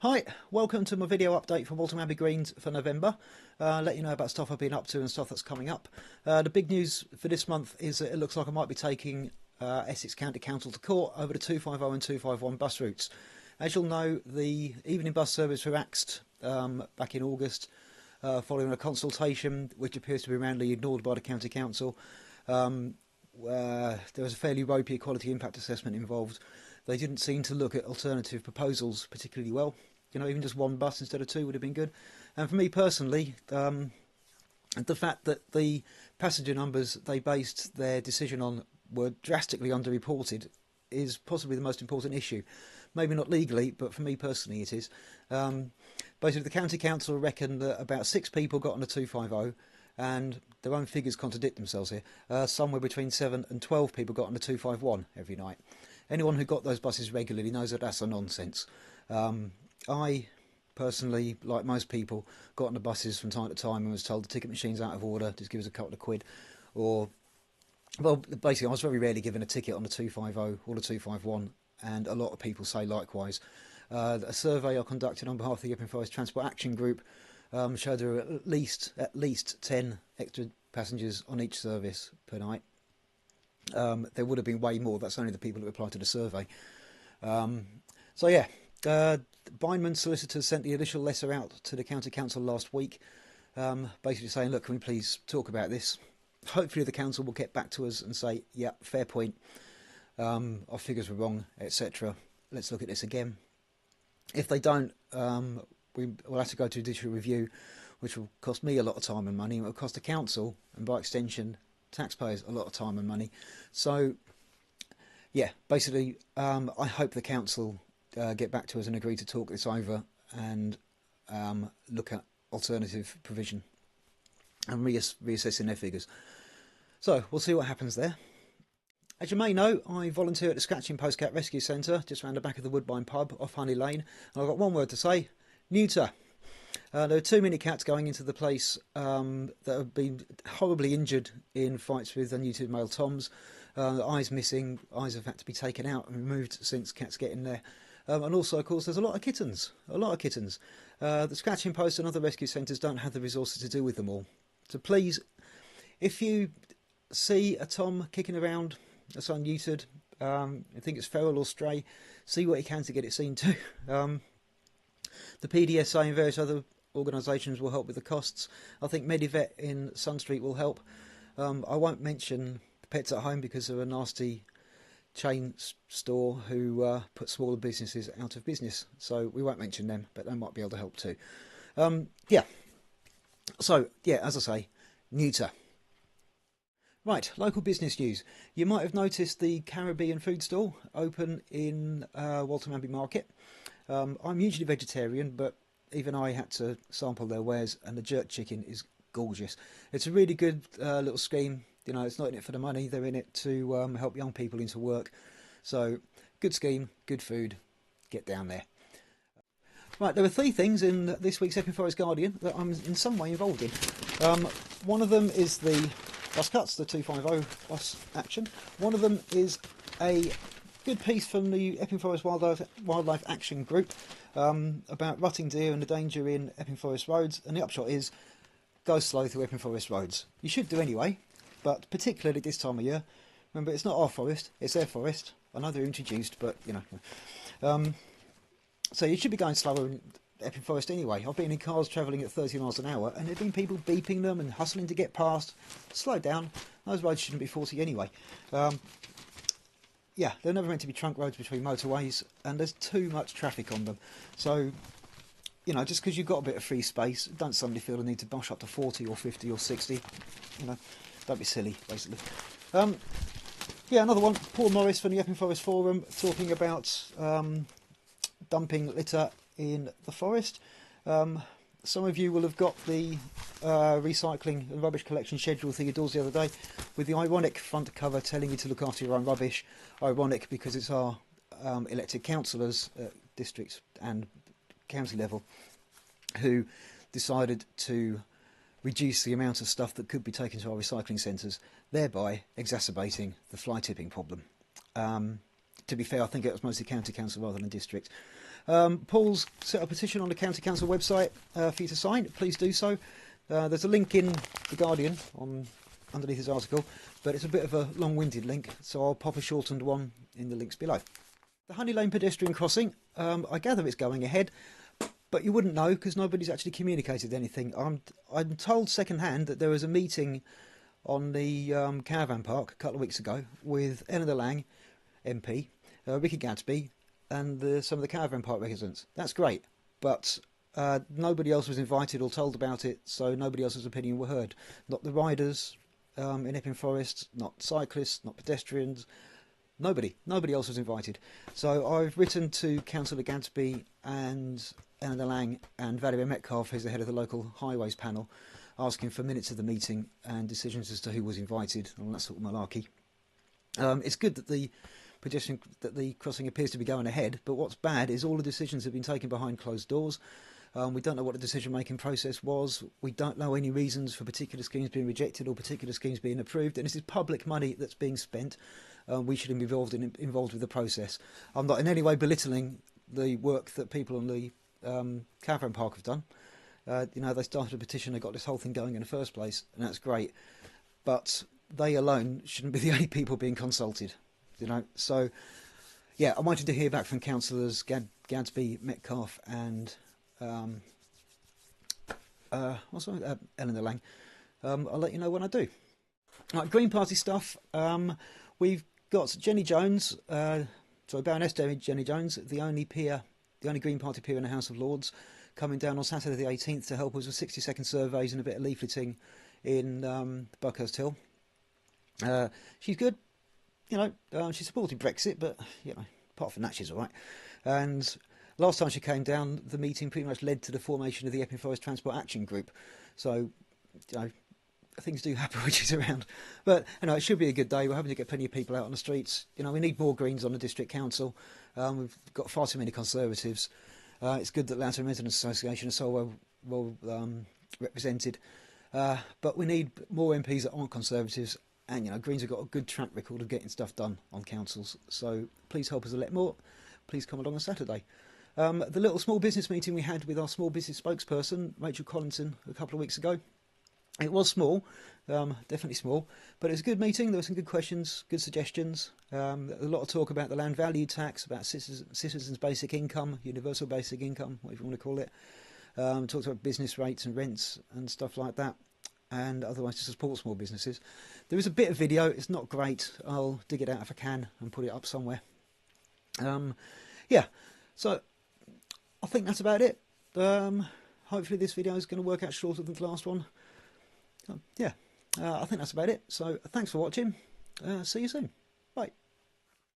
Hi, welcome to my video update for Waltham Abbey Greens for November. Let you know about stuff I've been up to and stuff that's coming up. The big news for this month is that it looks like I might be taking Essex County Council to court over the 250 and 251 bus routes. As you'll know, the evening bus service were axed back in August following a consultation which appears to be roundly ignored by the County Council. There was a fairly ropey equality impact assessment involved. They didn't seem to look at alternative proposals particularly well. You know, even just one bus instead of two would have been good. And for me personally, the fact that the passenger numbers they based their decision on were drastically underreported is possibly the most important issue. Maybe not legally, but for me personally it is. Basically, the County Council reckon that about 6 people got on the 250, and their own figures contradict themselves here. Somewhere between 7 and 12 people got on the 251 every night. Anyone who got those buses regularly knows that that's a nonsense. I personally, like most people, got on the buses from time to time and was told the ticket machine's out of order, just give us a couple of quid. Or, well, basically I was very rarely given a ticket on the 250 or the 251, and a lot of people say likewise. A survey I conducted on behalf of the Epping Forest Transport Action Group showed there were at least 10 extra passengers on each service per night. There would have been way more. That's only the people who replied to the survey. So yeah, Bindman solicitors sent the initial letter out to the County Council last week, basically saying, look, can we please talk about this? Hopefully the council will get back to us and say, yeah, fair point, our figures were wrong, etc. Let's look at this again. If they don't, we'll have to go to judicial review, which will cost me a lot of time and money. It will cost the council, and by extension taxpayers, a lot of time and money. So yeah, basically I hope the council get back to us and agree to talk this over and look at alternative provision and reassessing their figures. So we'll see what happens there. As you may know, I volunteer at the Scratching Postcat Rescue Centre just round the back of the Woodbine pub off Honey Lane, and I've got one word to say: neuter. There are 2 mini cats going into the place that have been horribly injured in fights with unneutered male toms. Eyes missing, eyes have had to be taken out and removed since cats get in there. And also, of course, there's a lot of kittens. The Scratching Post and other rescue centres don't have the resources to deal with them all. So please, if you see a tom kicking around that's unneutered, I think it's feral or stray, see what you can to get it seen to. The PDSA and various other organisations will help with the costs. I think Medivet in Sun Street will help. I won't mention Pets at Home because they're a nasty chain store who put smaller businesses out of business. So we won't mention them, but they might be able to help too. Yeah. So, yeah, as I say, neuter. Right, local business news. You might have noticed the Caribbean food stall open in Waltham Abbey Market. I'm usually vegetarian, but even I had to sample their wares, and the jerk chicken is gorgeous. It's a really good little scheme. You know, it's not in it for the money, they're in it to help young people into work. So, good scheme, good food, get down there. Right, there are 3 things in this week's Epping Forest Guardian that I'm in some way involved in. One of them is the bus cuts, the 250 bus action. One of them is a good piece from the Epping Forest Wildlife Action Group about rutting deer and the danger in Epping Forest roads. And the upshot is, go slow through Epping Forest roads. You should do anyway, but particularly this time of year. Remember, it's not our forest, it's their forest. I know they're introduced, but, you know. So you should be going slower in Epping Forest anyway. I've been in cars travelling at 30 miles an hour, and there have been people beeping them and hustling to get past. Slow down. Those roads shouldn't be 40 anyway. Yeah, they're never meant to be trunk roads between motorways, and there's too much traffic on them. So, you know, just because you've got a bit of free space, don't suddenly feel the need to bush up to 40 or 50 or 60. You know, don't be silly, basically. Yeah, another one. Paul Morris from the Epping Forest Forum talking about dumping litter in the forest. Some of you will have got the recycling and rubbish collection schedule through your doors the other day, with the ironic front cover telling you to look after your own rubbish. Ironic because it's our elected councillors at district and county level who decided to reduce the amount of stuff that could be taken to our recycling centres, thereby exacerbating the fly tipping problem. To be fair, I think it was mostly county council rather than district. Paul's set up a petition on the County Council website for you to sign. Please do so. There's a link in The Guardian underneath his article, but it's a bit of a long-winded link, so I'll pop a shortened one in the links below. The Honey Lane pedestrian crossing, I gather it's going ahead, but you wouldn't know because nobody's actually communicated anything. I'm told second-hand that there was a meeting on the caravan park a couple of weeks ago with Eleanor Lang, MP, Ricky Gadsby, and some of the caravan park residents. That's great, but nobody else was invited or told about it, so nobody else's opinion were heard. Not the riders in Epping Forest, not cyclists, not pedestrians. Nobody else was invited. So I've written to Councillor Gadsby and Eleanor Lang and Valerie Metcalfe, who's the head of the local highways panel, asking for minutes of the meeting and decisions as to who was invited and all that sort of malarkey. It's good that the crossing appears to be going ahead, but what's bad is all the decisions have been taken behind closed doors. We don't know what the decision-making process was. We don't know any reasons for particular schemes being rejected or particular schemes being approved. And this is public money that's being spent. We should be involved with the process. I'm not in any way belittling the work that people on the caravan park have done. They started a petition, they got this whole thing going in the first place, and that's great. But they alone shouldn't be the only people being consulted. So yeah, I wanted to hear back from councillors Gadsby, Metcalfe, and Eleanor Lang. I'll let you know when I do. Right, Green Party stuff. We've got Jenny Jones, Baroness Jenny Jones, the only Green Party peer in the House of Lords, coming down on Saturday the 18th to help us with 60-second surveys and a bit of leafleting in Buckhurst Hill. She's good. She supported Brexit, but apart from that, she's all right. And last time she came down, the meeting pretty much led to the formation of the Epping Forest Transport Action Group. So, things do happen when she's around. But it should be a good day. We're hoping to get plenty of people out on the streets. We need more Greens on the district council. We've got far too many Conservatives. It's good that Loughton Residents Association is so well represented. But we need more MPs that aren't Conservatives. And, Greens have got a good track record of getting stuff done on councils. So please help us a lot more. Please come along on Saturday. The little small business meeting we had with our small business spokesperson, Rachel Collinson, a couple of weeks ago. It was small, definitely small, but it was a good meeting. There were some good questions, good suggestions. A lot of talk about the land value tax, about citizens' basic income, universal basic income, whatever you want to call it. Talked about business rates and rents and stuff like that, and otherwise to support small businesses. There is a bit of video. It's not great. I'll dig it out if I can and put it up somewhere. So I think that's about it. Hopefully this video is going to work out shorter than the last one. I think that's about it. So thanks for watching. See you soon. Bye.